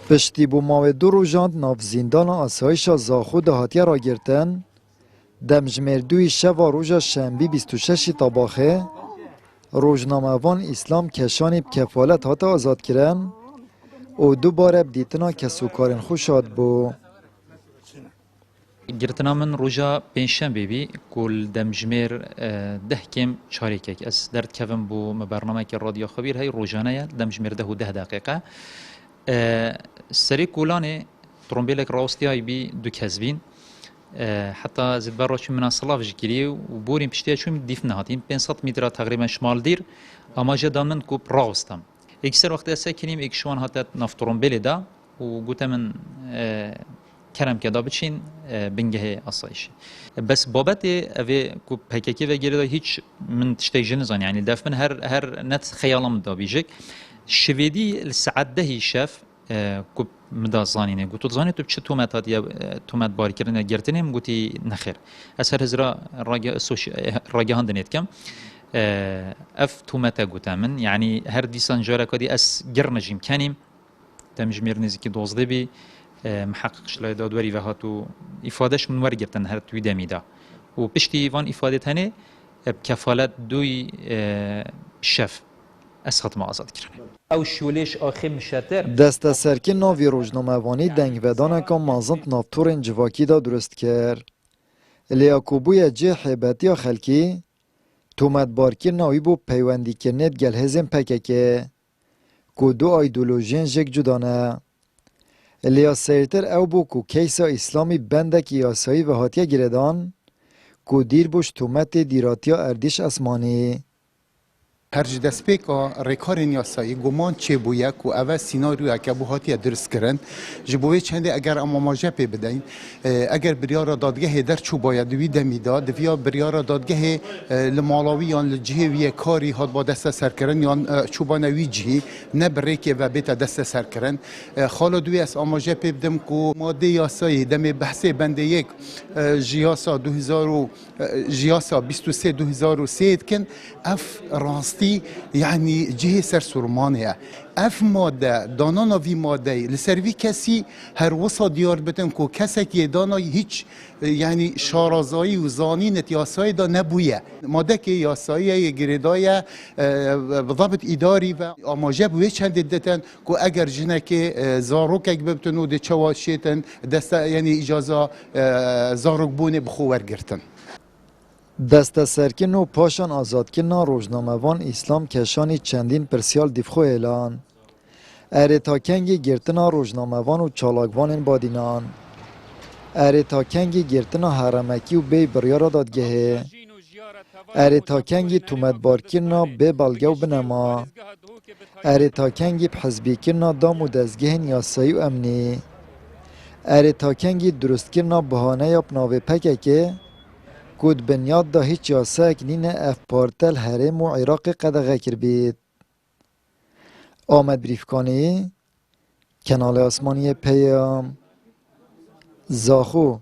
پشتی بو ماوی دو روژاند ناف زیندان آسایش زاخو دهاتیه را گرتن دمجمردوی شوا روژا شنبی 26 طباخه روژنامه‌وان اسلام کشانی بکفالت هات آزاد کرن و دوباره بدیتنا کسوکارن خوشاد بو. گرتنا من روژا پنجشنبه بی کل دمجمر ده کم چاریکک از درد کفم بو برنامه که رادیو خبیر های روزانه دمجمر ده و 10 دقیقه سری کولانه ترومبیلک راستیای بی دو کذبین حتی زد بر روش من صلاف جکری و بوریم پشتیا چون دیف نهاتیم 500 متر تقریبا شمال دیر اما جدامن کوب راستم اکثر وقت اسا کنیم اکشوان هاتت نفت ترومبیل دا و گوته من کرم که دا بچین بنگه آسایش بس بابت اوه کو پککی و گیره دا هیچ من تشتی جنزان یعنی دف من هر نت خیالم دا بیجک شویدی الساعت ده شف کو مدا زانینه گوتو زانی تو چه تومت هات یا تومت باری کردن گرتنیم گوتی نخیر از هر هزرا راگه هندنیت کم اف تومتا گوتا من یعنی هر دیسان جارا کدی اس گرنجیم کنیم تمجمیر نزیکی 12 بی محقق شلای دادوری و هاتو افادهش من ورگرتن هر توی دمیدا و پشتی وان افاده تنه بکفالت دوی شف از ختم آزاد کردن او شولش آخه مشتر دست سرکی ناوی روزنامه‌وانی دنگ ودانه که مازند نافتورن جواکی دا درست کرد. لیاکوبوی جه حیبتی خلکی تومت بارکی ناوی بو پیوندی کنید گل هزم پککه که دو ایدولوژین جک جدانه. لیا سیرتر او بو که کیسا اسلامی بندک یاسایی و هاتیه گردان که دیر بوش تومت دیراتیا اردیش اسمانی. هر دست پیکا ریکارین یاسایی گمان چه بویه که اول سیناریو که بو هاتیه درست کرن جبوی چنده اگر اما ماجه پی بدهیم اگر بریار دادگاه در چو باید دوی دمیداد دویا بریار دادگاه لمالاوی یا لجهوی کاری هات با دست سر کرن یا چوبانوی جهی نبره که و بیت دست سر کرن خالا دوی از آماجه پی بدم که ماده یاسایی دم بحث بنده یک جیاسا 23 2003 کن اف راست يعني جهه سر سرمانه اف ماده دانا وی ماده لسروی کسی هر وسا دیار بتن کو کسک دانا هیچ یعنی شارازایی و زانینت یاسایی دا نبویه ماده که یاسایی گریدای ضابط اداری و آماجه بوی چند دتن کو اگر جنک زاروکک ببتن و ده چواشیتن دست یعنی اجازه زاروک بونه بخور گرتن دست سرکن و پاشان آزادکن روزنامه‌وان اسلام کشانی چندین پرسیال دیفخو اعلان اره تا کنگی گرتنا روزنامه‌وان و چالاکوان بادینان اره تا کنگی گرتنا حرمکی و بی بریارا دادگهه اره تا کنگی تومت بارکرنا بی بلگه و بنما اره تا کنگی بحزبی کرنا دام و دزگه نیاسایی و امنی اره تا کنگی درست کرنا بهانه یا پناوه پکه کود بنیاد دا هیچ یاسک نینه اف پارتل حرم و عراق قدغه کر بید. آمد بریفکانی کنال آسمانی پیام زاخو